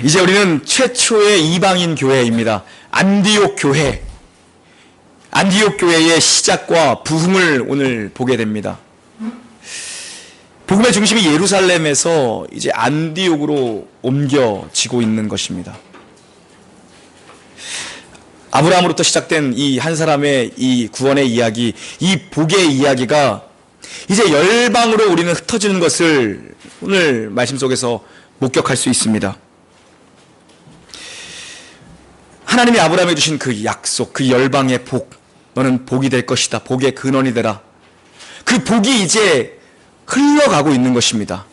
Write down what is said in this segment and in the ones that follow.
이제 우리는 최초의 이방인 교회입니다. 안디옥 교회. 안디옥 교회의 시작과 부흥을 오늘 보게 됩니다. 복음의 중심이 예루살렘에서 이제 안디옥으로 옮겨지고 있는 것입니다. 아브라함으로부터 시작된 이 한 사람의 이 구원의 이야기, 이 복의 이야기가 이제 열방으로 우리는 흩어지는 것을 오늘 말씀 속에서 목격할 수 있습니다. 하나님이 아브라함에게 주신 그 약속, 그 열방의 복, 너는 복이 될 것이다. 복의 근원이 되라. 그 복이 이제 흘러가고 있는 것입니다.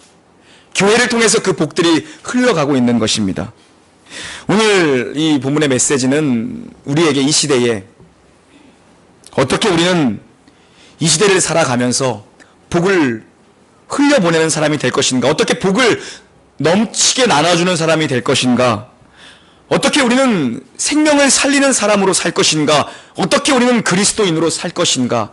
교회를 통해서 그 복들이 흘러가고 있는 것입니다. 오늘 이 본문의 메시지는 우리에게 이 시대에 어떻게 우리는 이 시대를 살아가면서 복을 흘려보내는 사람이 될 것인가, 어떻게 복을 넘치게 나눠주는 사람이 될 것인가, 어떻게 우리는 생명을 살리는 사람으로 살 것인가, 어떻게 우리는 그리스도인으로 살 것인가,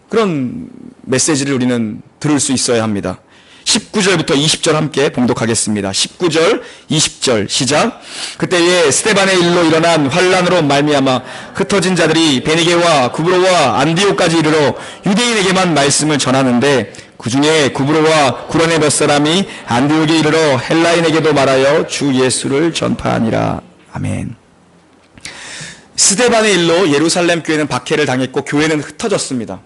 그런 메시지를 우리는 들을 수 있어야 합니다. 19절부터 20절 함께 봉독하겠습니다. 19절, 20절 시작. 그때에 스데반의 일로 일어난 환란으로 말미암아 흩어진 자들이 베니게와 구브로와 안디옥까지 이르러 유대인에게만 말씀을 전하는데 그 중에 구브로와 구레네 몇 사람이 안디옥에 이르러 헬라인에게도 말하여 주 예수를 전파하니라. 아멘. 스데반의 일로 예루살렘 교회는 박해를 당했고 교회는 흩어졌습니다.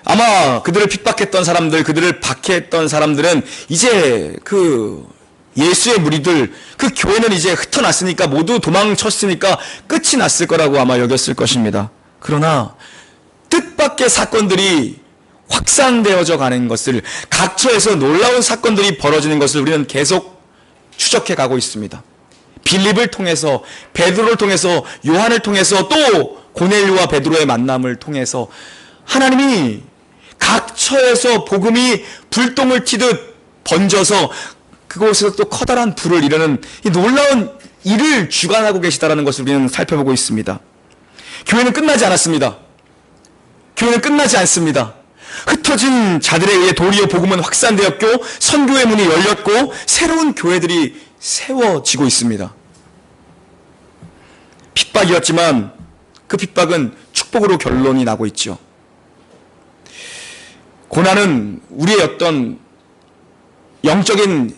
아마 그들을 핍박했던 사람들, 그들을 박해했던 사람들은 이제 그 예수의 무리들, 그 교회는 이제 흩어났으니까 모두 도망쳤으니까 끝이 났을 거라고 아마 여겼을 것입니다. 그러나 뜻밖의 사건들이 확산되어져 가는 것을, 각처에서 놀라운 사건들이 벌어지는 것을 우리는 계속 추적해 가고 있습니다. 빌립을 통해서, 베드로를 통해서, 요한을 통해서, 또 고넬료와 베드로의 만남을 통해서 하나님이 각처에서 복음이 불똥을 튀듯 번져서 그곳에서 또 커다란 불을 이루는 이 놀라운 일을 주관하고 계시다는 것을 우리는 살펴보고 있습니다. 교회는 끝나지 않았습니다. 교회는 끝나지 않습니다. 흩어진 자들에 의해 도리어 복음은 확산되었고 선교의 문이 열렸고 새로운 교회들이 세워지고 있습니다. 핍박이었지만 그 핍박은 축복으로 결론이 나고 있죠. 고난은 우리의 어떤 영적인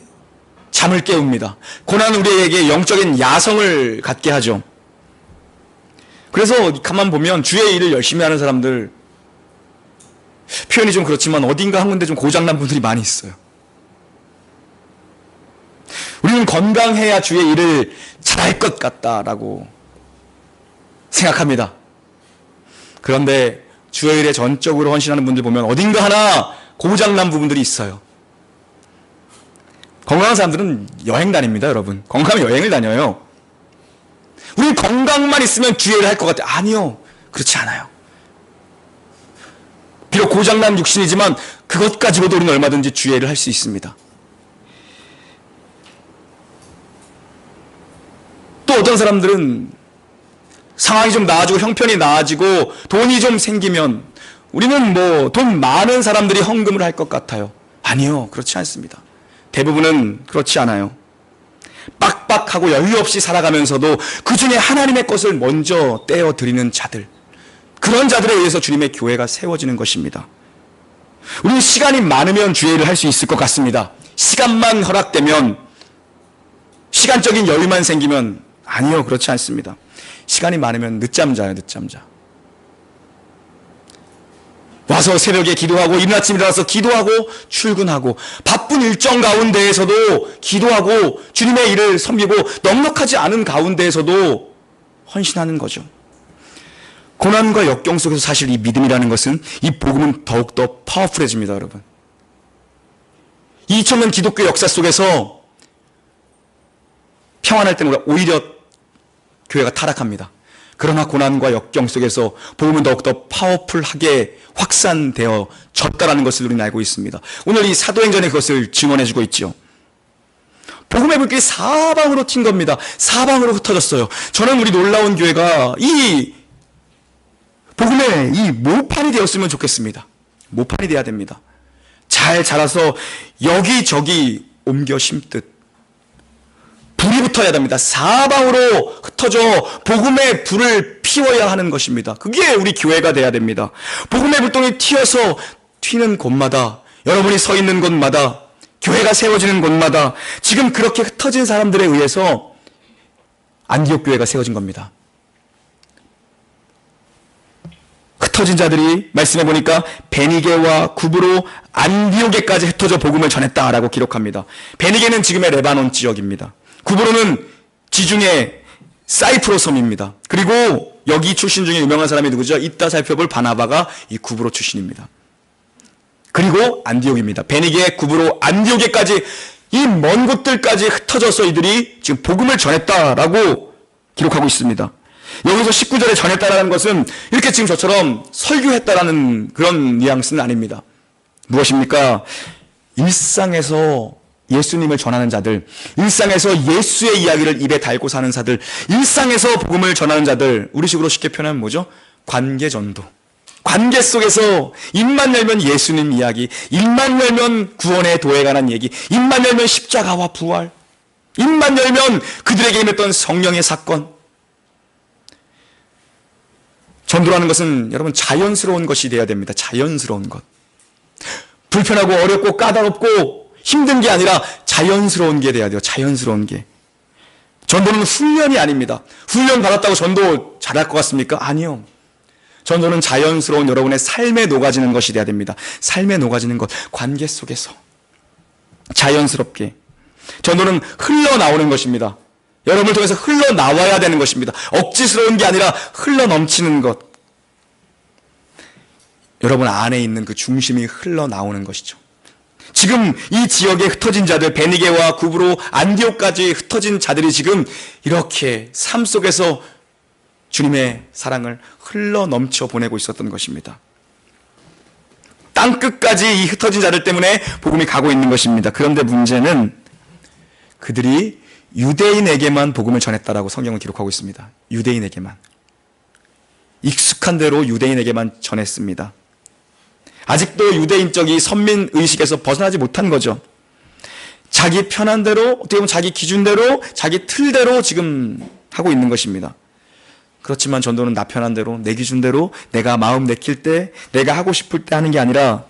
잠을 깨웁니다. 고난은 우리에게 영적인 야성을 갖게 하죠. 그래서 가만 보면 주의 일을 열심히 하는 사람들, 표현이 좀 그렇지만 어딘가 한 군데 좀 고장난 분들이 많이 있어요. 우리는 건강해야 주의 일을 잘할 것 같다라고 생각합니다. 그런데 주의 일에 전적으로 헌신하는 분들 보면 어딘가 하나 고장난 부분들이 있어요. 건강한 사람들은 여행 다닙니다, 여러분. 건강하면 여행을 다녀요. 우리 건강만 있으면 주의 일을 할 것 같아요. 아니요, 그렇지 않아요. 비록 고장난 육신이지만 그것 가지고도 우리는 얼마든지 주의 일을 할 수 있습니다. 또 어떤 사람들은 상황이 좀 나아지고 형편이 나아지고 돈이 좀 생기면 우리는 뭐 돈 많은 사람들이 헌금을 할 것 같아요. 아니요, 그렇지 않습니다. 대부분은 그렇지 않아요. 빡빡하고 여유 없이 살아가면서도 그 중에 하나님의 것을 먼저 떼어 드리는 자들, 그런 자들에 의해서 주님의 교회가 세워지는 것입니다. 우리는 시간이 많으면 주의 일을 할 수 있을 것 같습니다. 시간만 허락되면, 시간적인 여유만 생기면, 아니요, 그렇지 않습니다. 시간이 많으면 늦잠 자요, 늦잠 자. 와서 새벽에 기도하고 이른 아침 일어나서 기도하고 출근하고 바쁜 일정 가운데에서도 기도하고 주님의 일을 섬기고 넉넉하지 않은 가운데에서도 헌신하는 거죠. 고난과 역경 속에서 사실 이 믿음이라는 것은, 이 복음은 더욱더 파워풀해집니다, 여러분. 2000년 기독교 역사 속에서 평안할 때는 오히려 교회가 타락합니다. 그러나 고난과 역경 속에서 복음은 더욱더 파워풀하게 확산되어 졌다라는 것을 우리는 알고 있습니다. 오늘 이 사도행전에 그것을 증언해주고 있죠. 복음의 불길이 사방으로 튄 겁니다. 사방으로 흩어졌어요. 저는 우리 놀라운 교회가 이 복음의 이 모판이 되었으면 좋겠습니다. 모판이 되어야 됩니다. 잘 자라서 여기저기 옮겨 심듯 흩어야 됩니다. 사방으로 흩어져 복음의 불을 피워야 하는 것입니다. 그게 우리 교회가 돼야 됩니다. 복음의 불똥이 튀는 곳마다, 여러분이 서 있는 곳마다, 교회가 세워지는 곳마다 지금 그렇게 흩어진 사람들에 의해서 안디옥 교회가 세워진 겁니다. 흩어진 자들이 말씀해 보니까 베니게와 구브로 안디옥에까지 흩어져 복음을 전했다라고 기록합니다. 베니게는 지금의 레바논 지역입니다. 구브로는 지중해 사이프로 섬입니다. 그리고 여기 출신 중에 유명한 사람이 누구죠? 이따 살펴볼 바나바가 이 구브로 출신입니다. 그리고 안디옥입니다. 베니게, 구브로, 안디옥에까지 이 먼 곳들까지 흩어져서 이들이 지금 복음을 전했다라고 기록하고 있습니다. 여기서 19절에 전했다라는 것은 이렇게 지금 저처럼 설교했다라는 그런 뉘앙스는 아닙니다. 무엇입니까? 일상에서 예수님을 전하는 자들, 일상에서 예수의 이야기를 입에 달고 사는 자들, 일상에서 복음을 전하는 자들, 우리식으로 쉽게 표현하면 뭐죠? 관계전도. 관계 속에서 입만 열면 예수님 이야기, 입만 열면 구원의 도에 관한 얘기, 입만 열면 십자가와 부활, 입만 열면 그들에게 임했던 성령의 사건. 전도라는 것은 여러분 자연스러운 것이 되어야 됩니다. 자연스러운 것. 불편하고 어렵고 까다롭고 힘든 게 아니라 자연스러운 게 돼야 돼요. 자연스러운 게. 전도는 훈련이 아닙니다. 훈련 받았다고 전도 잘할 것 같습니까? 아니요. 전도는 자연스러운 여러분의 삶에 녹아지는 것이 돼야 됩니다. 삶에 녹아지는 것, 관계 속에서 자연스럽게. 전도는 흘러나오는 것입니다. 여러분을 통해서 흘러나와야 되는 것입니다. 억지스러운 게 아니라 흘러넘치는 것. 여러분 안에 있는 그 중심이 흘러나오는 것이죠. 지금 이 지역에 흩어진 자들, 베니게와 구브로, 안디옥까지 흩어진 자들이 지금 이렇게 삶 속에서 주님의 사랑을 흘러넘쳐 보내고 있었던 것입니다. 땅끝까지 이 흩어진 자들 때문에 복음이 가고 있는 것입니다. 그런데 문제는 그들이 유대인에게만 복음을 전했다라고 성경은 기록하고 있습니다. 유대인에게만. 익숙한 대로 유대인에게만 전했습니다. 아직도 유대인적 이 선민의식에서 벗어나지 못한 거죠. 자기 편한 대로, 어떻게 보면 자기 기준대로, 자기 틀대로 지금 하고 있는 것입니다. 그렇지만 전도는 나 편한 대로, 내 기준대로, 내가 마음 내킬 때, 내가 하고 싶을 때 하는 게 아니라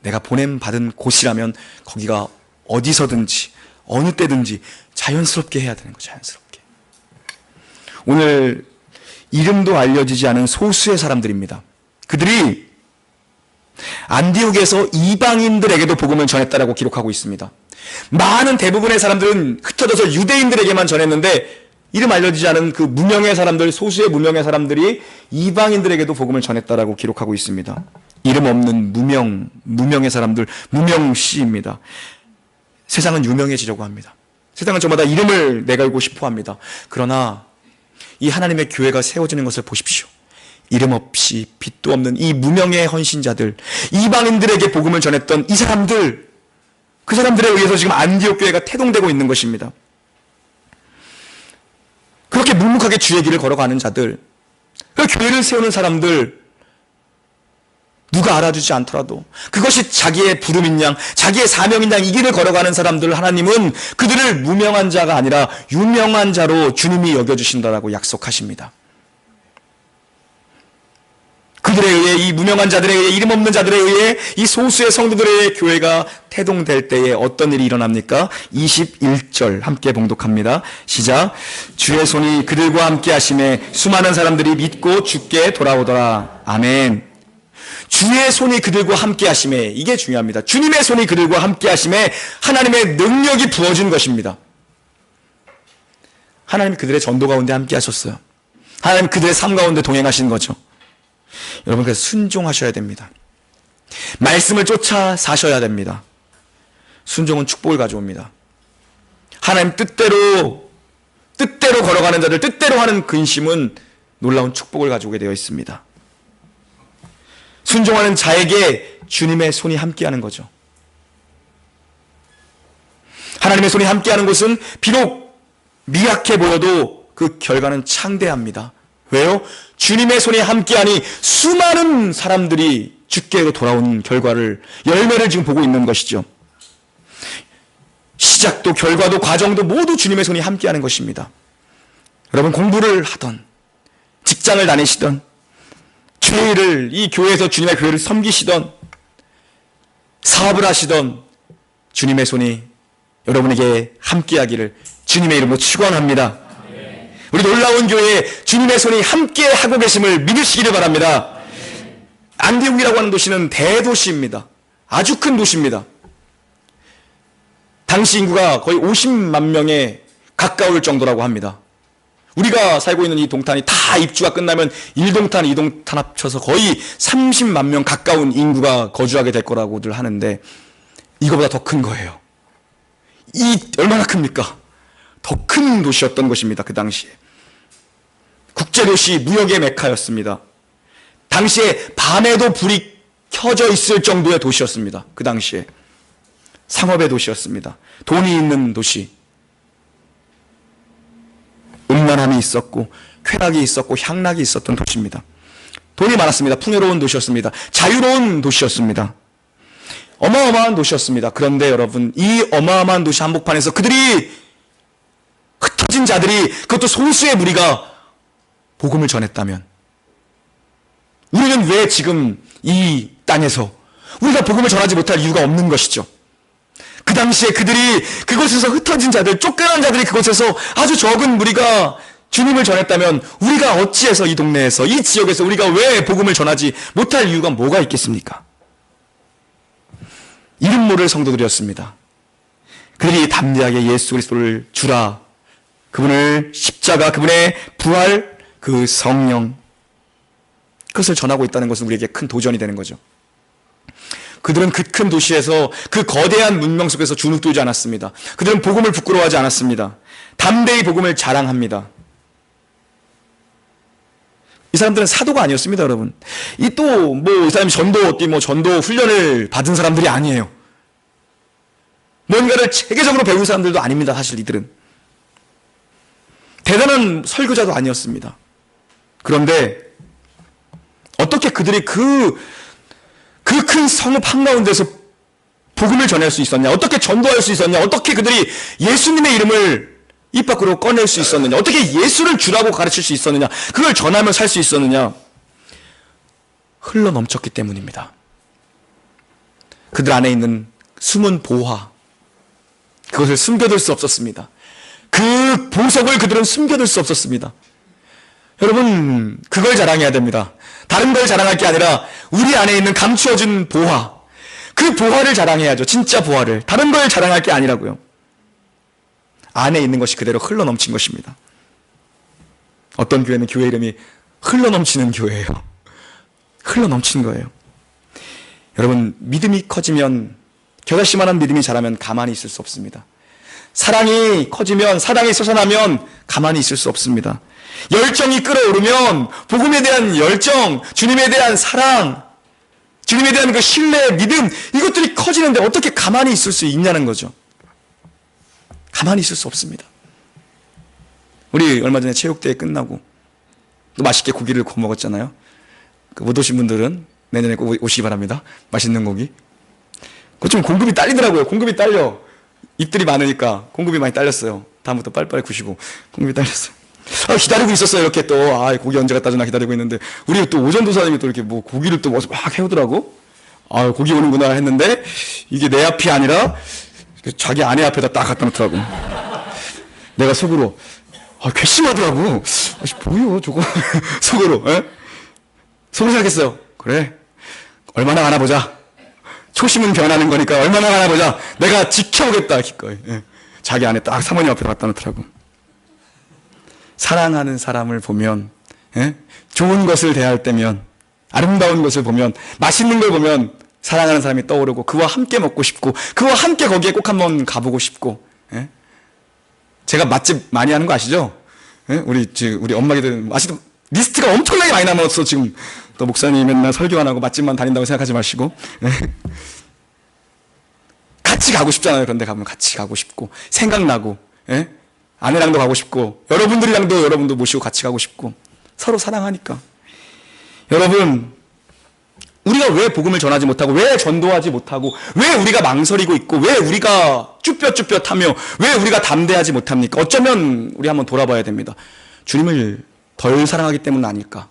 내가 보냄받은 곳이라면 거기가 어디서든지 어느 때든지 자연스럽게 해야 되는 거죠. 자연스럽게. 오늘 이름도 알려지지 않은 소수의 사람들입니다. 그들이 안디옥에서 이방인들에게도 복음을 전했다라고 기록하고 있습니다. 많은 대부분의 사람들은 흩어져서 유대인들에게만 전했는데 이름 알려지지 않은 그 무명의 사람들, 소수의 무명의 사람들이 이방인들에게도 복음을 전했다라고 기록하고 있습니다. 이름 없는 무명의 사람들, 무명시입니다. 세상은 유명해지려고 합니다. 세상은 저마다 이름을 내걸고 싶어 합니다. 그러나 이 하나님의 교회가 세워지는 것을 보십시오. 이름 없이 빛도 없는 이 무명의 헌신자들, 이방인들에게 복음을 전했던 이 사람들, 그 사람들에 의해서 지금 안디옥 교회가 태동되고 있는 것입니다. 그렇게 묵묵하게 주의 길을 걸어가는 자들, 그 교회를 세우는 사람들, 누가 알아주지 않더라도 그것이 자기의 부름인 양, 자기의 사명인 양 이 길을 걸어가는 사람들 하나님은 그들을 무명한 자가 아니라 유명한 자로 주님이 여겨주신다라고 약속하십니다. 그들에 의해, 이 무명한 자들에 의해, 이름 없는 자들에 의해 이 소수의 성도들에 의해 교회가 태동될 때에 어떤 일이 일어납니까? 21절 함께 봉독합니다. 시작. 주의 손이 그들과 함께 하심에 수많은 사람들이 믿고 주께 돌아오더라. 아멘. 주의 손이 그들과 함께 하심에, 이게 중요합니다. 주님의 손이 그들과 함께 하심에 하나님의 능력이 부어진 것입니다. 하나님 그들의 전도 가운데 함께 하셨어요. 하나님 그들의 삶 가운데 동행하신 거죠. 여러분, 그래서 순종하셔야 됩니다. 말씀을 쫓아 사셔야 됩니다. 순종은 축복을 가져옵니다. 하나님 뜻대로 걸어가는 자들, 뜻대로 하는 근심은 놀라운 축복을 가져오게 되어 있습니다. 순종하는 자에게 주님의 손이 함께하는 거죠. 하나님의 손이 함께하는 곳은 비록 미약해 보여도 그 결과는 창대합니다. 왜요? 주님의 손이 함께하니 수많은 사람들이 주께로 돌아온 결과를, 열매를 지금 보고 있는 것이죠. 시작도 결과도 과정도 모두 주님의 손이 함께하는 것입니다. 여러분, 공부를 하던, 직장을 다니시던, 교회를, 이 교회에서 주님의 교회를 섬기시던, 사업을 하시던 주님의 손이 여러분에게 함께하기를 주님의 이름으로 축원합니다. 우리 놀라운 교회에 주님의 손이 함께하고 계심을 믿으시기를 바랍니다. 안디옥이라고 하는 도시는 대도시입니다. 아주 큰 도시입니다. 당시 인구가 거의 50만 명에 가까울 정도라고 합니다. 우리가 살고 있는 이 동탄이 다 입주가 끝나면 1동탄, 2동탄 합쳐서 거의 30만 명 가까운 인구가 거주하게 될 거라고들 하는데 이거보다 더 큰 거예요. 얼마나 큽니까? 더 큰 도시였던 것입니다. 그 당시에. 국제도시, 무역의 메카였습니다. 당시에 밤에도 불이 켜져 있을 정도의 도시였습니다. 그 당시에. 상업의 도시였습니다. 돈이 있는 도시. 음란함이 있었고 쾌락이 있었고 향락이 있었던 도시입니다. 돈이 많았습니다. 풍요로운 도시였습니다. 자유로운 도시였습니다. 어마어마한 도시였습니다. 그런데 여러분, 이 어마어마한 도시 한복판에서 그들이, 흩어진 자들이, 그것도 소수의 무리가 복음을 전했다면 우리는 왜 지금 이 땅에서 우리가 복음을 전하지 못할 이유가 없는 것이죠. 그 당시에 그들이, 그곳에서 흩어진 자들, 쫓겨난 자들이 그곳에서 아주 적은 무리가 주님을 전했다면 우리가 어찌해서 이 동네에서, 이 지역에서 우리가 왜 복음을 전하지 못할 이유가 뭐가 있겠습니까? 이름 모를 성도들이었습니다. 그들이 담대하게 예수 그리스도를 주라, 그분을 십자가, 그분의 부활, 그 성령, 그것을 전하고 있다는 것은 우리에게 큰 도전이 되는 거죠. 그들은 그 큰 도시에서, 그 거대한 문명 속에서 주눅들지 않았습니다. 그들은 복음을 부끄러워하지 않았습니다. 담대히 복음을 자랑합니다. 이 사람들은 사도가 아니었습니다, 여러분. 이 사람이 전도 훈련을 받은 사람들이 아니에요. 뭔가를 체계적으로 배운 사람들도 아닙니다, 사실 이들은. 대단한 설교자도 아니었습니다. 그런데 어떻게 그들이 그 큰 성읍 한가운데서 복음을 전할 수 있었냐? 어떻게 전도할 수 있었냐? 어떻게 그들이 예수님의 이름을 입 밖으로 꺼낼 수 있었느냐? 어떻게 예수를 주라고 가르칠 수 있었느냐? 그걸 전하며 살 수 있었느냐? 흘러 넘쳤기 때문입니다. 그들 안에 있는 숨은 보화, 그것을 숨겨둘 수 없었습니다. 그 보석을 그들은 숨겨둘 수 없었습니다. 여러분, 그걸 자랑해야 됩니다. 다른 걸 자랑할 게 아니라 우리 안에 있는 감추어진 보화, 그 보화를 자랑해야죠. 진짜 보화를. 다른 걸 자랑할 게 아니라고요. 안에 있는 것이 그대로 흘러넘친 것입니다. 어떤 교회는 교회 이름이 흘러넘치는 교회예요. 흘러넘치는 거예요. 여러분, 믿음이 커지면, 겨자씨만한 믿음이 자라면 가만히 있을 수 없습니다. 사랑이 커지면, 사랑이 솟아나면 가만히 있을 수 없습니다. 열정이 끓어오르면 복음에 대한 열정, 주님에 대한 사랑, 주님에 대한 그 신뢰, 믿음, 이것들이 커지는데 어떻게 가만히 있을 수 있냐는 거죠. 가만히 있을 수 없습니다. 우리 얼마 전에 체육대회 끝나고 또 맛있게 고기를 구워 먹었잖아요. 못 오신 분들은 내년에 꼭 오시기 바랍니다. 맛있는 고기. 그것 좀 공급이 딸리더라고요. 공급이 딸려. 입들이 많으니까 공급이 많이 딸렸어요. 다음부터 빨리빨리 구시고 공급이 딸렸어요. 기다리고 있었어요. 이렇게 또 고기 언제 갖다 주나 기다리고 있는데 우리 또 오전도사님이 또 이렇게 고기를 또 막 해오더라고. 고기 오는구나 했는데 이게 내 앞이 아니라 자기 아내 앞에다 딱 갖다 놓더라고. 내가 속으로 괘씸하더라고. 뭐요 저거. 속으로. 속으로 생각했어요. 그래, 얼마나 가나 보자. 초심은 변하는 거니까 얼마나 가나 보자. 내가 지켜보겠다 기꺼이. 자기 아내 딱 사모님 앞에 갖다 놓더라고. 사랑하는 사람을 보면, 좋은 것을 대할 때면, 아름다운 것을 보면, 맛있는 걸 보면 사랑하는 사람이 떠오르고 그와 함께 먹고 싶고 그와 함께 거기에 꼭 한번 가보고 싶고. 제가 맛집 많이 하는 거 아시죠? 우리 엄마기들 맛있는 리스트가 엄청나게 많이 남았어. 지금 또 목사님 맨날 설교 안 하고 맛집만 다닌다고 생각하지 마시고. 같이 가고 싶잖아요. 그런데 가면 같이 가고 싶고 생각나고, 아내랑도 가고 싶고 여러분들이랑도 여러분도 모시고 같이 가고 싶고 서로 사랑하니까. 여러분, 우리가 왜 복음을 전하지 못하고, 왜 전도하지 못하고, 왜 우리가 망설이고 있고, 왜 우리가 쭈뼛쭈뼛하며, 왜 우리가 담대하지 못합니까? 어쩌면 우리 한번 돌아봐야 됩니다. 주님을 덜 사랑하기 때문 아닐까?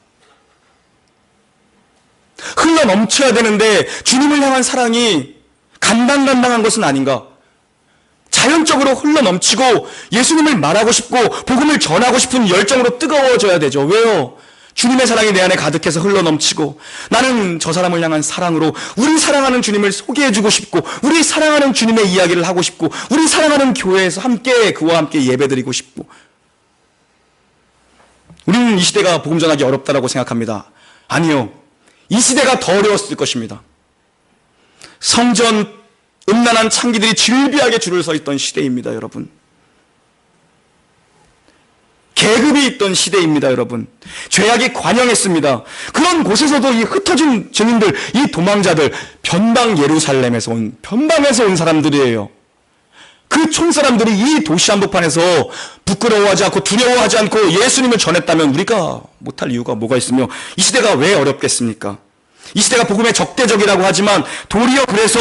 흘러 넘쳐야 되는데 주님을 향한 사랑이 간당간당한 것은 아닌가? 자연적으로 흘러 넘치고 예수님을 말하고 싶고 복음을 전하고 싶은 열정으로 뜨거워져야 되죠. 왜요? 주님의 사랑이 내 안에 가득해서 흘러 넘치고 나는 저 사람을 향한 사랑으로 우리 사랑하는 주님을 소개해주고 싶고 우리 사랑하는 주님의 이야기를 하고 싶고 우리 사랑하는 교회에서 함께 그와 함께 예배드리고 싶고. 우리는 이 시대가 복음 전하기 어렵다고 생각합니다. 아니요. 이 시대가 더 어려웠을 것입니다. 성전 음란한 창기들이 질비하게 줄을 서 있던 시대입니다, 여러분. 계급이 있던 시대입니다, 여러분. 죄악이 관영했습니다. 그런 곳에서도 이 흩어진 증인들, 이 도망자들, 변방에서 온 사람들이에요. 그 총사람들이 이 도시 한복판에서 부끄러워하지 않고 두려워하지 않고 예수님을 전했다면 우리가 못할 이유가 뭐가 있으며 이 시대가 왜 어렵겠습니까? 이 시대가 복음의 적대적이라고 하지만 도리어 그래서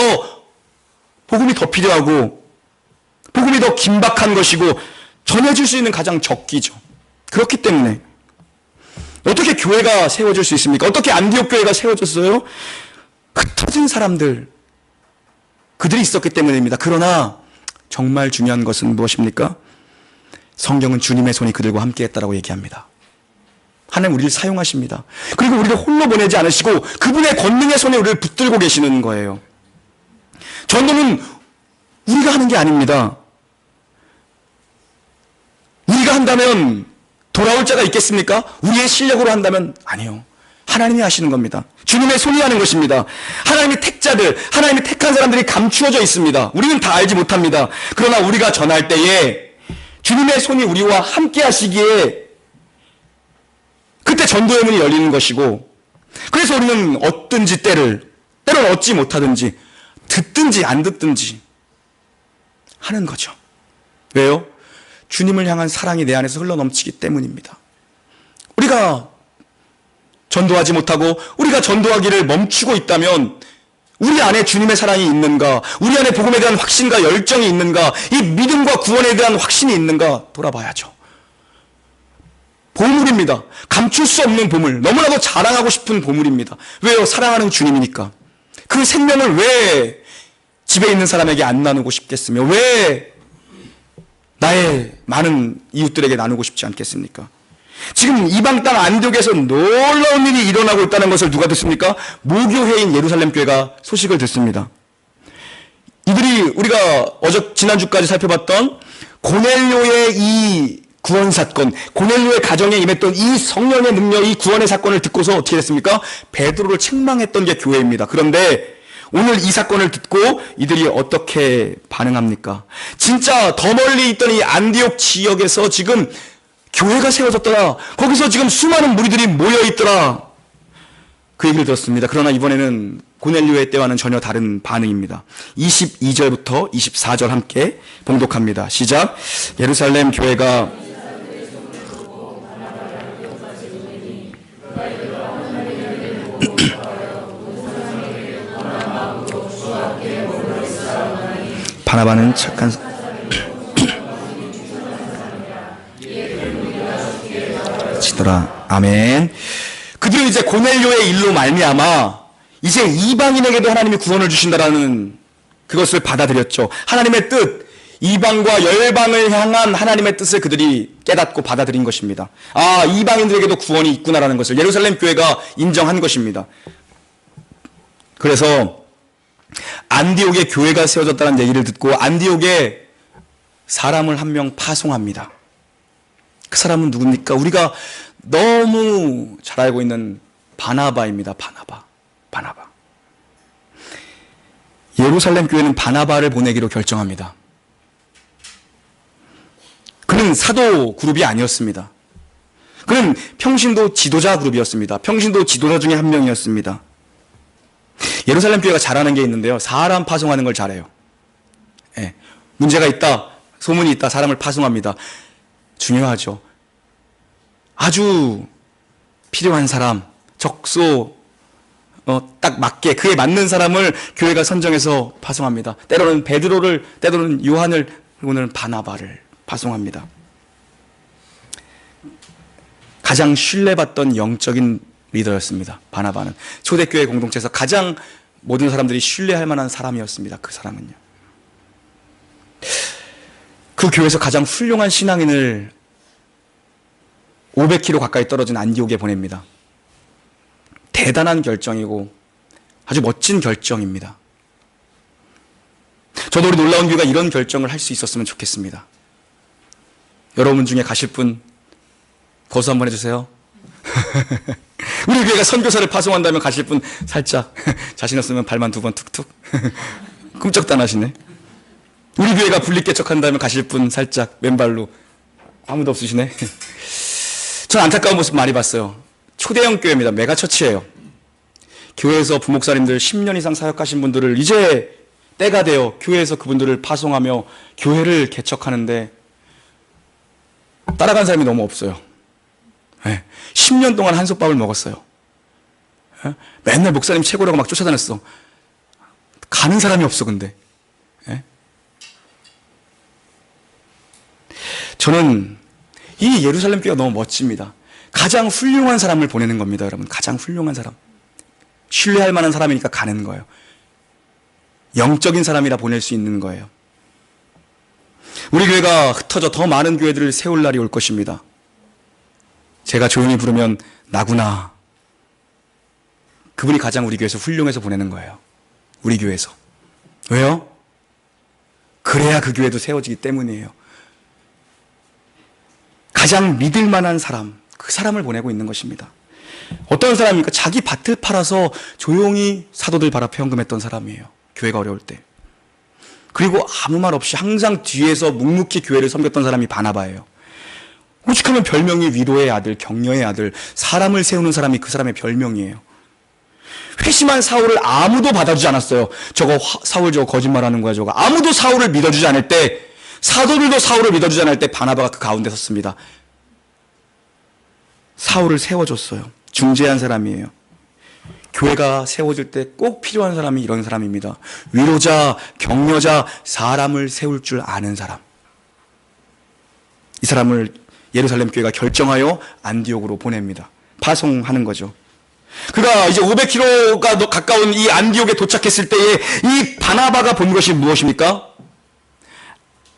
복음이 더 필요하고 복음이 더 긴박한 것이고 전해줄 수 있는 가장 적기죠. 그렇기 때문에 어떻게 교회가 세워질 수 있습니까? 어떻게 안디옥 교회가 세워졌어요? 흩어진 사람들, 그들이 있었기 때문입니다. 그러나 정말 중요한 것은 무엇입니까? 성경은 주님의 손이 그들과 함께 했다라고 얘기합니다. 하나님 우리를 사용하십니다. 그리고 우리를 홀로 보내지 않으시고 그분의 권능의 손에 우리를 붙들고 계시는 거예요. 전도는 우리가 하는 게 아닙니다. 우리가 한다면 돌아올 자가 있겠습니까? 우리의 실력으로 한다면 아니요. 하나님이 하시는 겁니다. 주님의 손이 하는 것입니다. 하나님의 택자들, 하나님이 택한 사람들이 감추어져 있습니다. 우리는 다 알지 못합니다. 그러나 우리가 전할 때에 주님의 손이 우리와 함께 하시기에 그때 전도의 문이 열리는 것이고, 그래서 우리는 얻든지 때로는 얻지 못하든지 듣든지 안 듣든지 하는 거죠. 왜요? 주님을 향한 사랑이 내 안에서 흘러넘치기 때문입니다. 우리가 전도하지 못하고 우리가 전도하기를 멈추고 있다면 우리 안에 주님의 사랑이 있는가? 우리 안에 복음에 대한 확신과 열정이 있는가? 이 믿음과 구원에 대한 확신이 있는가? 돌아봐야죠. 보물입니다. 감출 수 없는 보물. 너무나도 자랑하고 싶은 보물입니다. 왜요? 사랑하는 주님이니까. 그 생명을 왜 집에 있는 사람에게 안 나누고 싶겠으며 왜 나의 많은 이웃들에게 나누고 싶지 않겠습니까? 지금 이방 땅 안디옥에서 놀라운 일이 일어나고 있다는 것을 누가 듣습니까? 모교회인 예루살렘 교회가 소식을 듣습니다. 이들이 우리가 지난주까지 살펴봤던 고넬료의 이 구원 사건, 고넬료의 가정에 임했던 이 성령의 능력, 이 구원의 사건을 듣고서 어떻게 됐습니까? 베드로를 책망했던 게 교회입니다. 그런데 오늘 이 사건을 듣고 이들이 어떻게 반응합니까? 진짜 더 멀리 있던 이 안디옥 지역에서 지금 교회가 세워졌더라. 거기서 지금 수많은 무리들이 모여있더라. 그 얘기를 들었습니다. 그러나 이번에는 고넬료의 때와는 전혀 다른 반응입니다. 22절부터 24절 함께 봉독합니다. 시작. 예루살렘 교회가 바나바는 착한 지더라. 아멘. 그들은 이제 고넬료의 일로 말미암아 이제 이방인에게도 하나님이 구원을 주신다라는 그것을 받아들였죠. 하나님의 뜻, 이방과 열방을 향한 하나님의 뜻을 그들이 깨닫고 받아들인 것입니다. 아, 이방인들에게도 구원이 있구나라는 것을 예루살렘 교회가 인정한 것입니다. 그래서 안디옥에 교회가 세워졌다는 얘기를 듣고 안디옥에 사람을 한 명 파송합니다. 그 사람은 누굽니까? 우리가 너무 잘 알고 있는 바나바입니다. 바나바. 예루살렘 교회는 바나바를 보내기로 결정합니다. 그는 사도 그룹이 아니었습니다. 그는 평신도 지도자 그룹이었습니다. 평신도 지도자 중에 한 명이었습니다. 예루살렘 교회가 잘하는 게 있는데요. 사람 파송하는 걸 잘해요. 예. 문제가 있다, 소문이 있다, 사람을 파송합니다. 중요하죠. 아주 필요한 사람, 적소 딱 맞게 그에 맞는 사람을 교회가 선정해서 파송합니다. 때로는 베드로를, 때로는 요한을, 그리고는 바나바를 파송합니다. 가장 신뢰받던 영적인 리더였습니다. 바나바는 초대교회 공동체에서 가장 모든 사람들이 신뢰할 만한 사람이었습니다. 그 사람은요. 그 교회에서 가장 훌륭한 신앙인을 500km 가까이 떨어진 안디옥에 보냅니다. 대단한 결정이고 아주 멋진 결정입니다. 저도 우리 놀라운 교회가 이런 결정을 할 수 있었으면 좋겠습니다. 여러분 중에 가실 분 거수 한번 해주세요. 우리 교회가 선교사를 파송한다면 가실 분 살짝 자신 없으면 발만 2번 툭툭. 끔찍도 안 하시네. 우리 교회가 분리개척한다면 가실 분 살짝 왼발로. 아무도 없으시네. 전 안타까운 모습 많이 봤어요. 초대형 교회입니다. 메가처치예요. 교회에서 부목사님들 10년 이상 사역하신 분들을 이제 때가 되어 교회에서 그분들을 파송하며 교회를 개척하는데 따라간 사람이 너무 없어요. 네. 10년 동안 한솥밥을 먹었어요. 네. 맨날 목사님 최고라고 막 쫓아다녔어. 가는 사람이 없어 근데. 네. 저는 이 예루살렘 교회가 너무 멋집니다. 가장 훌륭한 사람을 보내는 겁니다, 여러분. 가장 훌륭한 사람. 신뢰할 만한 사람이니까 가는 거예요. 영적인 사람이라 보낼 수 있는 거예요. 우리 교회가 흩어져 더 많은 교회들을 세울 날이 올 것입니다. 제가 조용히 부르면 나구나. 그분이 가장 우리 교회에서 훌륭해서 보내는 거예요. 우리 교회에서. 왜요? 그래야 그 교회도 세워지기 때문이에요. 가장 믿을 만한 사람, 그 사람을 보내고 있는 것입니다. 어떤 사람입니까? 자기 밭을 팔아서 조용히 사도들 발 앞에 헌금했던 사람이에요. 교회가 어려울 때. 그리고 아무 말 없이 항상 뒤에서 묵묵히 교회를 섬겼던 사람이 바나바예요. 오죽하면 별명이 위로의 아들, 격려의 아들, 사람을 세우는 사람이 그 사람의 별명이에요. 회심한 사울을 아무도 받아주지 않았어요. 사울 저거 거짓말하는 거야 저거. 아무도 사울을 믿어주지 않을 때, 사도들도 사울을 믿어주지 않을 때 바나바가 그 가운데 섰습니다. 사울을 세워줬어요. 중재한 사람이에요. 교회가 세워질 때 꼭 필요한 사람이 이런 사람입니다. 위로자, 격려자, 사람을 세울 줄 아는 사람. 이 사람을 예루살렘 교회가 결정하여 안디옥으로 보냅니다. 파송하는 거죠. 그가 이제 500km가 가까운 이 안디옥에 도착했을 때에 이 바나바가 본 것이 무엇입니까?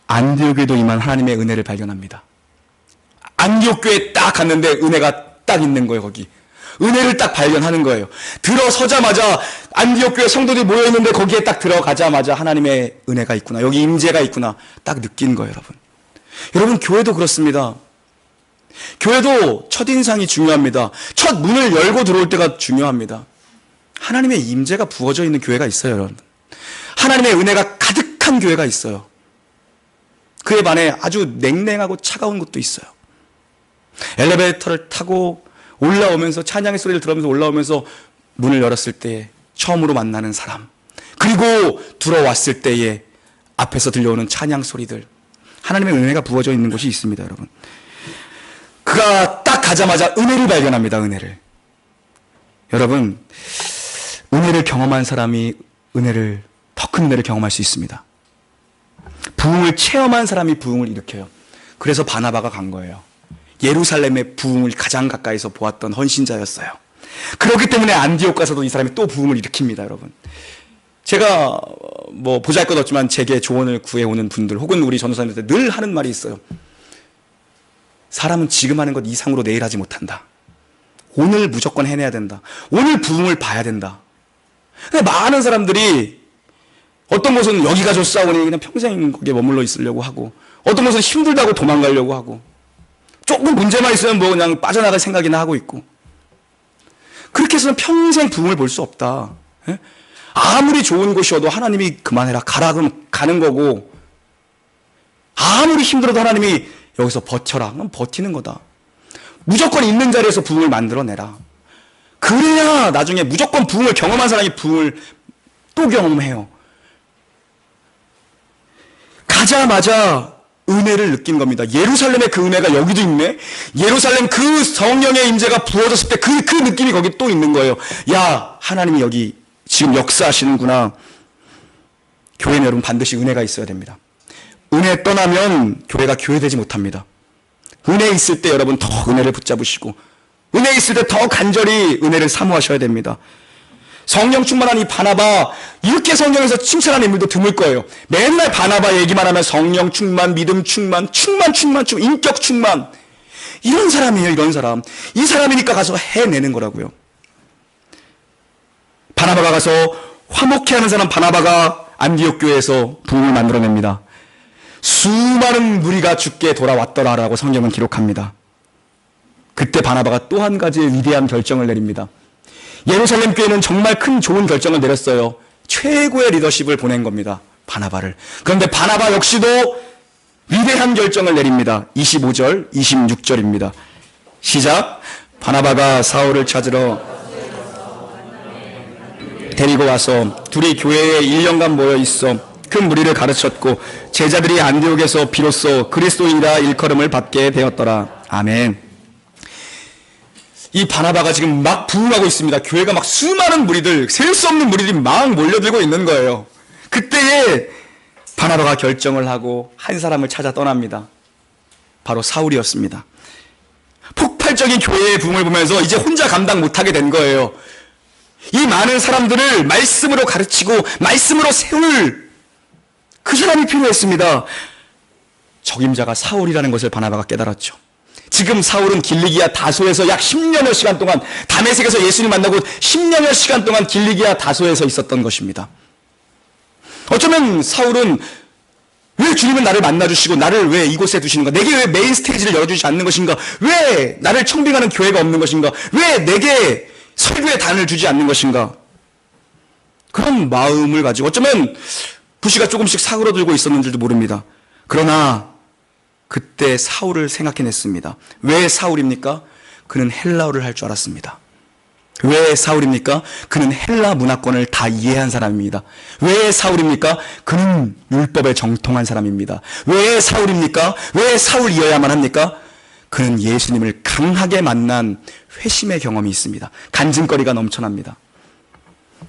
안디옥에도 임한 하나님의 은혜를 발견합니다. 안디옥 교회에 딱 갔는데 은혜가 딱 있는 거예요, 거기. 은혜를 딱 발견하는 거예요. 들어서자마자 안디옥 교회 성도들이 모여있는데 거기에 딱 들어가자마자 하나님의 은혜가 있구나. 여기 임재가 있구나. 딱 느낀 거예요, 여러분. 여러분, 교회도 그렇습니다. 교회도 첫인상이 중요합니다. 첫 문을 열고 들어올 때가 중요합니다. 하나님의 임재가 부어져 있는 교회가 있어요, 여러분. 하나님의 은혜가 가득한 교회가 있어요. 그에 반해 아주 냉랭하고 차가운 곳도 있어요. 엘리베이터를 타고 올라오면서 찬양의 소리를 들으면서 올라오면서 문을 열었을 때 처음으로 만나는 사람, 그리고 들어왔을 때에 앞에서 들려오는 찬양 소리들, 하나님의 은혜가 부어져 있는 곳이 있습니다, 여러분. 그가 딱 가자마자 은혜를 발견합니다. 은혜를. 여러분, 은혜를 경험한 사람이 더 큰 은혜를 경험할 수 있습니다. 부흥을 체험한 사람이 부흥을 일으켜요. 그래서 바나바가 간 거예요. 예루살렘의 부흥을 가장 가까이서 보았던 헌신자였어요. 그렇기 때문에 안디옥 가서도 이 사람이 또 부흥을 일으킵니다, 여러분. 제가 뭐 보잘것없지만 제게 조언을 구해오는 분들 혹은 우리 전도사님들 늘 하는 말이 있어요. 사람은 지금 하는 것 이상으로 내일 하지 못한다. 오늘 무조건 해내야 된다. 오늘 부흥을 봐야 된다. 근데 많은 사람들이 어떤 곳은 여기가 좋사오니 그냥 평생 거기에 머물러 있으려고 하고, 어떤 곳은 힘들다고 도망가려고 하고, 조금 문제만 있으면 뭐 그냥 빠져나갈 생각이나 하고 있고. 그렇게 해서는 평생 부흥을 볼 수 없다. 예? 아무리 좋은 곳이어도 하나님이 그만해라, 가라 그러면 가는 거고, 아무리 힘들어도 하나님이 여기서 버텨라, 그럼 버티는 거다. 무조건 있는 자리에서 부흥을 만들어내라. 그래야 나중에 무조건 부흥을 경험한 사람이 부흥을 또 경험해요. 가자마자 은혜를 느낀 겁니다. 예루살렘의 그 은혜가 여기도 있네. 예루살렘 그 성령의 임재가 부어졌을 때 그 느낌이 거기 또 있는 거예요. 야, 하나님이 여기 지금 역사하시는구나. 교회는 여러분 반드시 은혜가 있어야 됩니다. 은혜 떠나면 교회가 교회되지 못합니다. 은혜 있을 때 여러분 더 은혜를 붙잡으시고, 은혜 있을 때 더 간절히 은혜를 사모하셔야 됩니다. 성령 충만한 이 바나바, 이렇게 성경에서 칭찬하는 인물도 드물 거예요. 맨날 바나바 얘기만 하면 성령 충만, 믿음 충만, 인격 충만. 이런 사람이에요, 이런 사람. 이 사람이니까 가서 해내는 거라고요. 바나바가 가서 화목해하는 사람 바나바가 안디옥 교회에서 부흥을 만들어냅니다. 수많은 무리가 죽게 돌아왔더라라고 성경은 기록합니다. 그때 바나바가 또 한 가지의 위대한 결정을 내립니다. 예루살렘 교회는 정말 큰 좋은 결정을 내렸어요. 최고의 리더십을 보낸 겁니다. 바나바를. 그런데 바나바 역시도 위대한 결정을 내립니다. 25절, 26절입니다. 시작. 바나바가 사울을 찾으러 데리고 와서 둘이 교회에 1년간 모여 있어 큰 무리를 가르쳤고 제자들이 안디옥에서 비로소 그리스도인이라 일컬음을 받게 되었더라. 아멘. 이 바나바가 지금 막 부흥하고 있습니다. 교회가 막 수많은 무리들, 셀 수 없는 무리들이 막 몰려들고 있는 거예요. 그때에 바나바가 결정을 하고 한 사람을 찾아 떠납니다. 바로 사울이었습니다. 폭발적인 교회의 부흥을 보면서 이제 혼자 감당 못하게 된 거예요. 이 많은 사람들을 말씀으로 가르치고 말씀으로 세울 그 사람이 필요했습니다. 적임자가 사울이라는 것을 바나바가 깨달았죠. 지금 사울은 길리기아 다소에서 약 10년여 시간 동안, 다메섹에서 예수님 만나고 10년여 시간 동안 길리기아 다소에서 있었던 것입니다. 어쩌면 사울은 왜 주님은 나를 만나주시고 나를 왜 이곳에 두시는가? 내게 왜 메인 스테이지를 열어주지 않는 것인가? 왜 나를 청빙하는 교회가 없는 것인가? 왜 내게 설교의 단을 주지 않는 것인가? 그런 마음을 가지고 어쩌면 부시가 조금씩 사그러들고 있었는 줄도 모릅니다. 그러나 그때 사울을 생각해냈습니다. 왜 사울입니까? 그는 헬라어를 할 줄 알았습니다. 왜 사울입니까? 그는 헬라 문화권을 다 이해한 사람입니다. 왜 사울입니까? 그는 율법에 정통한 사람입니다. 왜 사울입니까? 왜 사울이어야만 합니까? 그는 예수님을 강하게 만난 회심의 경험이 있습니다. 간증거리가 넘쳐납니다.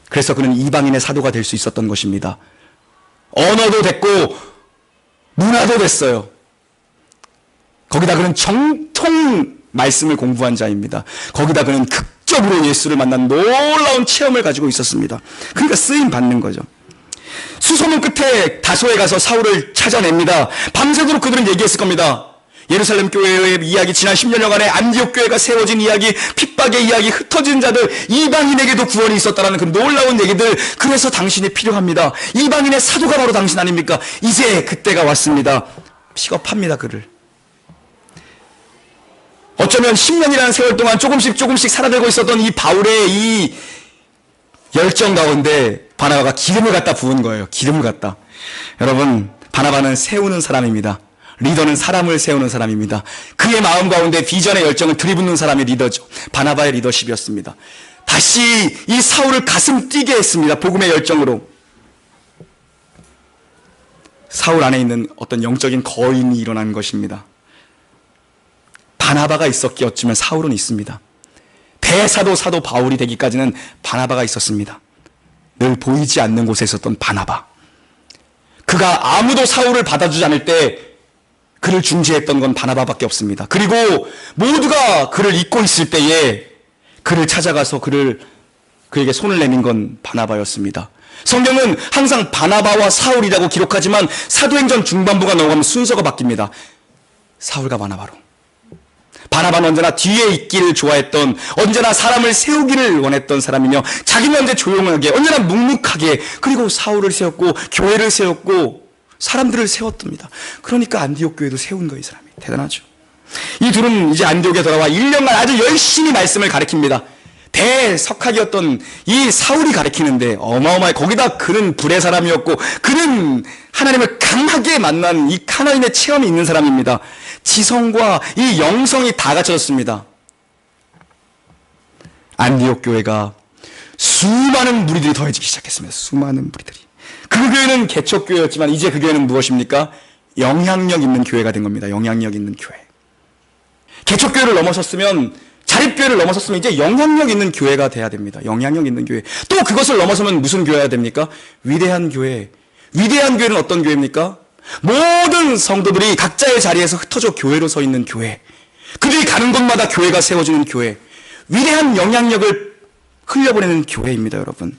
그래서 그는 이방인의 사도가 될 수 있었던 것입니다. 언어도 됐고 문화도 됐어요. 거기다 그는 정통 말씀을 공부한 자입니다. 거기다 그는 극적으로 예수를 만난 놀라운 체험을 가지고 있었습니다. 그러니까 쓰임 받는 거죠. 수소문 끝에 다소에 가서 사울을 찾아냅니다. 밤새도록 그들은 얘기했을 겁니다. 예루살렘 교회의 이야기, 지난 10년여간의 안디옥 교회가 세워진 이야기, 핍박의 이야기, 흩어진 자들, 이방인에게도 구원이 있었다는 그 놀라운 얘기들. 그래서 당신이 필요합니다. 이방인의 사도가 바로 당신 아닙니까? 이제 그때가 왔습니다. 픽업합니다, 그를. 어쩌면 10년이라는 세월 동안 조금씩 살아들고 있었던 이 바울의 이 열정 가운데 바나바가 기름을 갖다 부은 거예요. 기름을 갖다. 여러분, 바나바는 세우는 사람입니다. 리더는 사람을 세우는 사람입니다. 그의 마음 가운데 비전의 열정을 들이붓는 사람이 리더죠. 바나바의 리더십이었습니다. 다시 이 사울을 가슴 뛰게 했습니다. 복음의 열정으로. 사울 안에 있는 어떤 영적인 거인이 일어난 것입니다. 바나바가 있었기에 어쩌면 사울은 있습니다. 대사도 사도 바울이 되기까지는 바나바가 있었습니다. 늘 보이지 않는 곳에 있었던 바나바. 그가 아무도 사울을 받아주지 않을 때 그를 중재했던 건 바나바밖에 없습니다. 그리고 모두가 그를 잊고 있을 때에 그를 찾아가서 그에게 손을 내민 건 바나바였습니다. 성경은 항상 바나바와 사울이라고 기록하지만 사도행전 중반부가 넘어가면 순서가 바뀝니다. 사울과 바나바로. 바나바는 언제나 뒤에 있기를 좋아했던, 언제나 사람을 세우기를 원했던 사람이며 자기는 언제 조용하게, 언제나 묵묵하게, 그리고 사울을 세웠고 교회를 세웠고 사람들을 세웠답니다. 그러니까 안디옥 교회도 세운 거예요. 이 사람이. 대단하죠. 이 둘은 이제 안디옥에 돌아와 1년간 아주 열심히 말씀을 가르칩니다. 대석학이었던 이 사울이 가르치는데 어마어마해. 거기다 그는 불의 사람이었고 그는 하나님을 강하게 만난 이 하나님의 체험이 있는 사람입니다. 지성과 이 영성이 다 갖춰졌습니다. 안디옥 교회가 수많은 무리들이 더해지기 시작했습니다. 수많은 무리들이. 그 교회는 개척교회였지만 이제 그 교회는 무엇입니까? 영향력 있는 교회가 된 겁니다. 영향력 있는 교회. 개척교회를 넘어섰으면, 자립교회를 넘어섰으면 이제 영향력 있는 교회가 돼야 됩니다. 영향력 있는 교회. 또 그것을 넘어서면 무슨 교회가 됩니까? 위대한 교회. 위대한 교회는 어떤 교회입니까? 모든 성도들이 각자의 자리에서 흩어져 교회로 서 있는 교회. 그들이 가는 곳마다 교회가 세워지는 교회. 위대한 영향력을 흘려보내는 교회입니다, 여러분.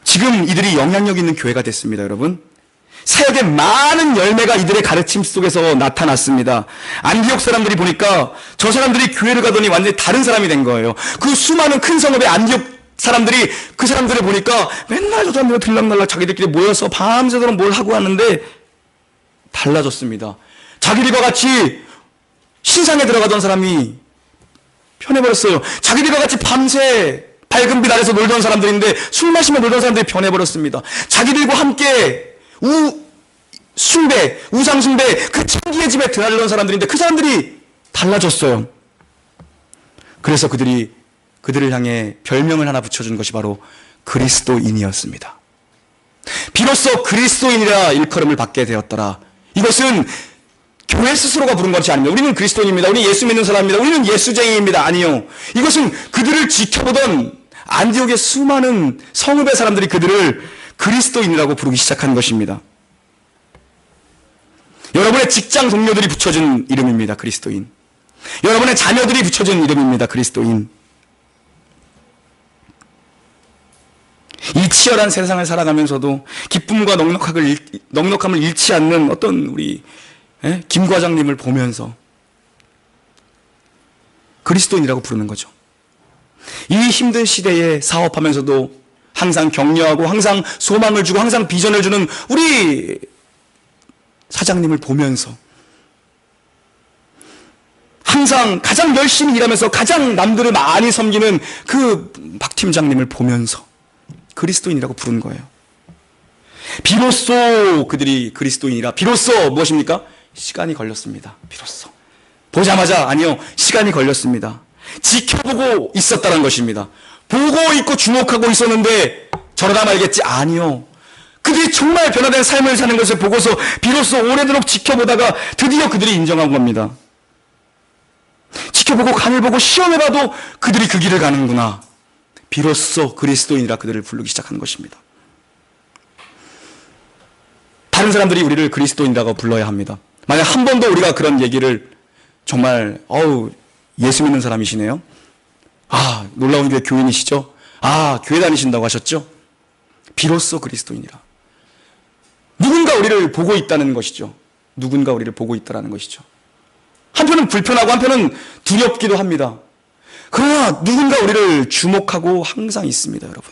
지금 이들이 영향력 있는 교회가 됐습니다, 여러분. 사역의 많은 열매가 이들의 가르침 속에서 나타났습니다. 안디옥 사람들이 보니까 저 사람들이 교회를 가더니 완전히 다른 사람이 된 거예요. 그 수많은 큰 성읍의 안디옥 사람들이 그 사람들을 보니까 맨날 저 사람들은 들락날락 자기들끼리 모여서 밤새도록 뭘 하고 하는데 달라졌습니다. 자기들과 같이 신상에 들어가던 사람이 변해버렸어요. 자기들과 같이 밤새 밝은 빛 아래서 놀던 사람들인데 술 마시며 놀던 사람들이 변해버렸습니다. 자기들과 함께 우상숭배, 그 천기의 집에 드나들던 사람들인데 그 사람들이 달라졌어요. 그래서 그들을 향해 별명을 하나 붙여준 것이 바로 그리스도인이었습니다. 비로소 그리스도인이라 일컬음을 받게 되었더라. 이것은 교회 스스로가 부른 것이 아닙니다. 우리는 그리스도인입니다. 우리는 예수 믿는 사람입니다. 우리는 예수쟁이입니다. 아니요. 이것은 그들을 지켜보던 안디옥의 수많은 성읍의 사람들이 그들을 그리스도인이라고 부르기 시작한 것입니다. 여러분의 직장 동료들이 붙여준 이름입니다. 그리스도인. 여러분의 자녀들이 붙여준 이름입니다. 그리스도인. 이 치열한 세상을 살아가면서도 기쁨과 넉넉함을 잃지 않는 어떤 우리 김 과장님을 보면서 그리스도인이라고 부르는 거죠. 이 힘든 시대에 사업하면서도 항상 격려하고 항상 소망을 주고 항상 비전을 주는 우리 사장님을 보면서 항상 가장 열심히 일하면서 가장 남들을 많이 섬기는 그 박 팀장님을 보면서 그리스도인이라고 부른 거예요. 비로소 그들이 그리스도인이라. 비로소 무엇입니까? 시간이 걸렸습니다. 비로소. 보자마자 아니요. 시간이 걸렸습니다. 지켜보고 있었다는 것입니다. 보고 있고 주목하고 있었는데 저러다 말겠지? 아니요. 그들이 정말 변화된 삶을 사는 것을 보고서 비로소 오래도록 지켜보다가 드디어 그들이 인정한 겁니다. 지켜보고 간을 보고 시험해봐도 그들이 그 길을 가는구나. 비로소 그리스도인이라 그들을 부르기 시작한 것입니다. 다른 사람들이 우리를 그리스도인이라고 불러야 합니다. 만약 한 번도 우리가 그런 얘기를 정말 예수 믿는 사람이시네요. 놀라운 교회 교인이시죠? 교회 다니신다고 하셨죠? 비로소 그리스도인이라. 누군가 우리를 보고 있다는 것이죠. 누군가 우리를 보고 있다는 것이죠. 한편은 불편하고 한편은 두렵기도 합니다. 그러나 누군가 우리를 주목하고 항상 있습니다, 여러분.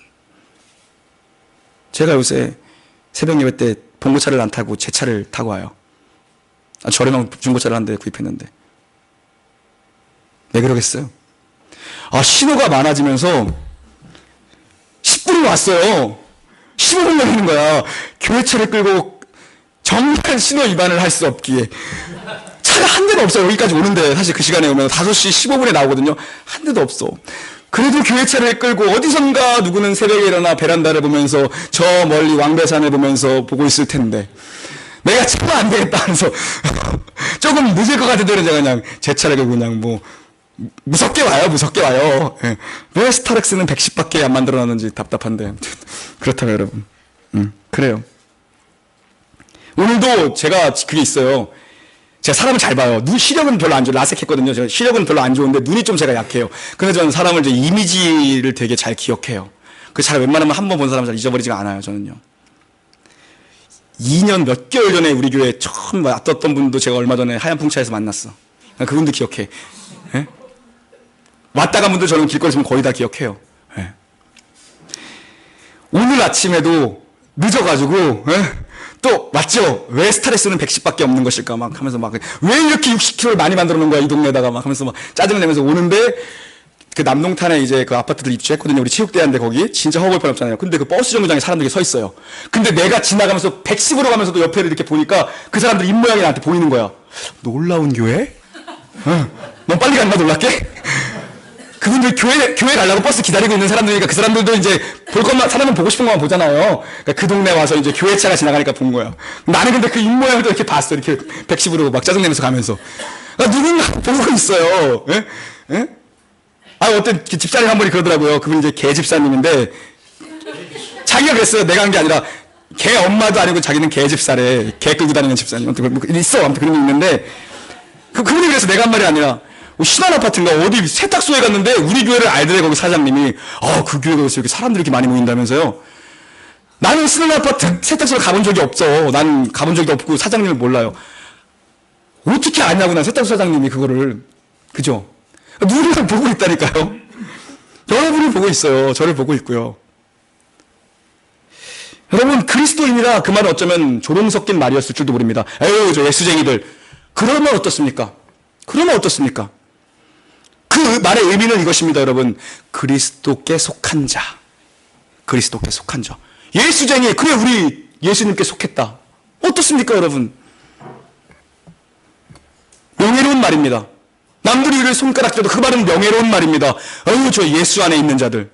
제가 요새 새벽 예배 때 봉고차를 안 타고 제 차를 타고 와요. 저렴한 중고차를 한 대 구입했는데. 왜 그러겠어요? 신호가 많아지면서 10분이 왔어요. 15분 걸리는 거야. 교회차를 끌고 정말 신호 위반을 할 수 없기에. 차가 한 대도 없어요. 여기까지 오는데 사실 그 시간에 오면 5시 15분에 나오거든요. 한 대도 없어. 그래도 교회차를 끌고 어디선가 누구는 새벽에 일어나 베란다를 보면서 저 멀리 왕배산을 보면서 보고 있을 텐데 내가 차가 안 되겠다 하면서 조금 늦을 것 같아도 제가 그냥 제 차를 끌고 그냥 무섭게 와요. 예. 왜 스타렉스는 110밖에 안 만들어놨는지 답답한데. 그렇다고 여러분. 그래요. 오늘도 제가 그게 있어요. 제가 사람을 잘 봐요. 시력은 별로 안 좋아요. 라섹했거든요. 제가 시력은 별로 안 좋은데 눈이 좀 제가 약해요. 그래서 저는 사람을 이미지를 되게 잘 기억해요. 잘 웬만하면 한 번 본 사람 잘 잊어버리지가 않아요. 저는요. 2년 몇 개월 전에 우리 교회 처음 왔던 분도 제가 얼마 전에 하얀 풍차에서 만났어. 그분도 기억해. 예? 왔다 간 분들 저는 길거리 있으면 거의 다 기억해요. 예. 오늘 아침에도 늦어가지고 또 맞죠? 왜 스타렉스는 110밖에 없는 것일까 하면서 왜 이렇게 60km를 많이 만들어 놓은 거야 이 동네에다가 하면서 짜증을 내면서 오는데 그 남동탄에 이제 그 아파트들 입주했거든요. 우리 체육대회인데 거기 진짜 허볼 편 없잖아요. 근데 그 버스 정류장에 사람들이 서 있어요. 근데 내가 지나가면서 110으로 가면서도 옆에를 이렇게 보니까 그 사람들 입모양이 나한테 보이는 거야. 놀라운 교회? 넌 빨리 갔나 놀랍게? 그분들 교회 가려고 버스 기다리고 있는 사람들이니까 그 사람들도 이제 볼 것만, 사람은 보고 싶은 것만 보잖아요. 그러니까 그 동네 와서 이제 교회차가 지나가니까 본 거야. 나는 근데 그 입모양을 또 이렇게 봤어. 이렇게 백십으로 막 짜증내면서 가면서. 그러니까 누군가 보고 있어요. 예? 예? 어떤 집사님 한 분이 그러더라고요. 그분 이제 개 집사님인데, 자기가 그랬어요. 내가 한 게 아니라, 개 엄마도 아니고 자기는 개 집사래. 개 끌고 다니는 집사님. 있어. 아무튼 그런 게 있는데, 그분이 그래서 내가 한 말이 아니라, 신안 아파트인가 어디 세탁소에 갔는데 우리 교회를 알더래. 거기 사장님이 그 교회가 여기서 이렇게 사람들이 이렇게 많이 모인다면서요. 나는 신안 아파트 세탁소를 가본 적이 없어. 난 가본 적이 없고 사장님을 몰라요. 어떻게 아냐고. 난 세탁소 사장님이 그거를. 그죠? 누군가 보고 있다니까요. 여러분을 보고 있어요. 저를 보고 있고요. 여러분, 그리스도인이라 그 말은 어쩌면 조롱 섞인 말이었을 줄도 모릅니다. 에휴, 저 예수쟁이들. 그러면 어떻습니까? 그 말의 의미는 이것입니다, 여러분. 그리스도께 속한 자. 예수쟁이, 그래, 우리 예수님께 속했다. 어떻습니까, 여러분? 명예로운 말입니다. 남들이 우리를 손가락질해도 그 말은 명예로운 말입니다. 저 예수 안에 있는 자들.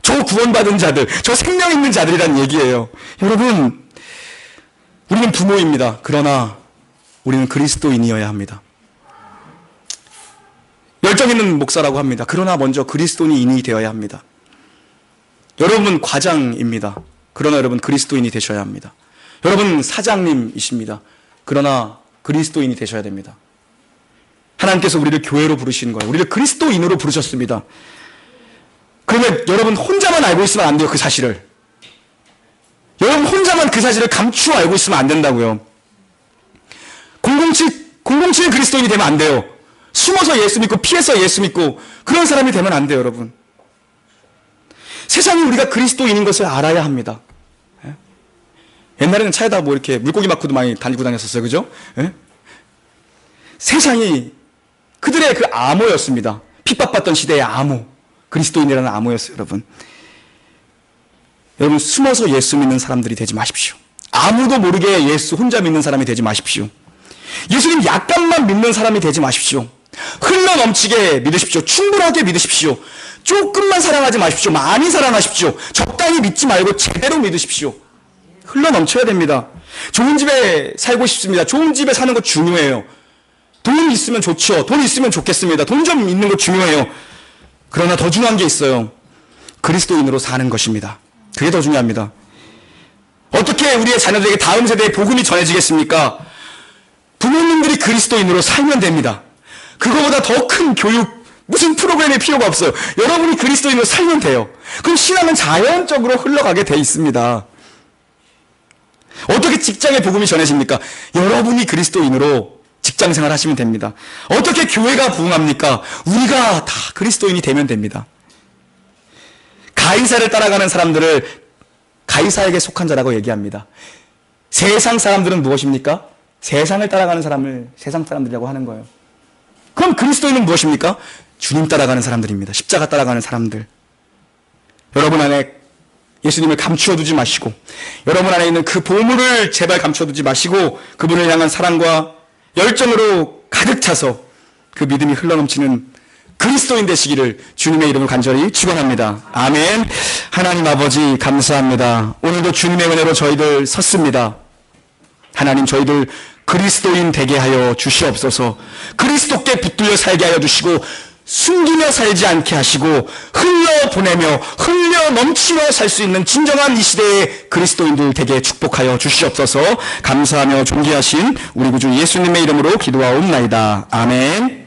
저 구원받은 자들. 저 생명 있는 자들이란 얘기예요. 여러분, 우리는 부모입니다. 그러나 우리는 그리스도인이어야 합니다. 열정 있는 목사라고 합니다. 그러나 먼저 그리스도인이 되어야 합니다. 여러분 과장입니다. 그러나 여러분 그리스도인이 되셔야 합니다. 여러분 사장님이십니다. 그러나 그리스도인이 되셔야 됩니다. 하나님께서 우리를 교회로 부르신 거예요. 우리를 그리스도인으로 부르셨습니다. 그러면 여러분 혼자만 알고 있으면 안 돼요. 그 사실을. 여러분 혼자만 그 사실을 감추어 알고 있으면 안 된다고요. 007은 그리스도인이 되면 안 돼요. 숨어서 예수 믿고 피해서 예수 믿고 그런 사람이 되면 안 돼요, 여러분. 세상이 우리가 그리스도인인 것을 알아야 합니다. 예? 옛날에는 차에다 뭐 이렇게 물고기 마크도 많이 달고 다녔었어요, 그죠? 예? 세상이 그들의 그 암호였습니다. 핍박받던 시대의 암호. 그리스도인이라는 암호였어요, 여러분. 여러분, 숨어서 예수 믿는 사람들이 되지 마십시오. 아무도 모르게 예수 혼자 믿는 사람이 되지 마십시오. 예수님 약간만 믿는 사람이 되지 마십시오. 흘러 넘치게 믿으십시오. 충분하게 믿으십시오. 조금만 사랑하지 마십시오. 많이 사랑하십시오. 적당히 믿지 말고 제대로 믿으십시오. 흘러 넘쳐야 됩니다. 좋은 집에 살고 싶습니다. 좋은 집에 사는 거 중요해요. 돈 있으면 좋죠. 돈 있으면 좋겠습니다. 돈 좀 있는 거 중요해요. 그러나 더 중요한 게 있어요. 그리스도인으로 사는 것입니다. 그게 더 중요합니다. 어떻게 우리의 자녀들에게 다음 세대의 복음이 전해지겠습니까? 부모님들이 그리스도인으로 살면 됩니다. 그거보다 더 큰 교육, 무슨 프로그램이 필요가 없어요. 여러분이 그리스도인으로 살면 돼요. 그럼 신앙은 자연적으로 흘러가게 돼 있습니다. 어떻게 직장의 복음이 전해집니까? 여러분이 그리스도인으로 직장생활 하시면 됩니다. 어떻게 교회가 부흥합니까? 우리가 다 그리스도인이 되면 됩니다. 가이사를 따라가는 사람들을 가이사에게 속한 자라고 얘기합니다. 세상 사람들은 무엇입니까? 세상을 따라가는 사람을 세상 사람들이라고 하는 거예요. 그럼 그리스도인은 무엇입니까? 주님 따라가는 사람들입니다. 십자가 따라가는 사람들. 여러분 안에 예수님을 감추어 두지 마시고, 여러분 안에 있는 그 보물을 제발 감추어 두지 마시고, 그분을 향한 사랑과 열정으로 가득 차서 그 믿음이 흘러넘치는 그리스도인 되시기를 주님의 이름으로 간절히 축원합니다. 아멘. 하나님 아버지 감사합니다. 오늘도 주님의 은혜로 저희들 섰습니다. 하나님, 저희들 그리스도인 되게 하여 주시옵소서. 그리스도께 붙들려 살게 하여 주시고, 숨기며 살지 않게 하시고, 흘러 보내며 흘려 넘치며 살 수 있는 진정한 이 시대의 그리스도인들 되게 축복하여 주시옵소서. 감사하며 존귀하신 우리 구주 예수님의 이름으로 기도하옵나이다. 아멘.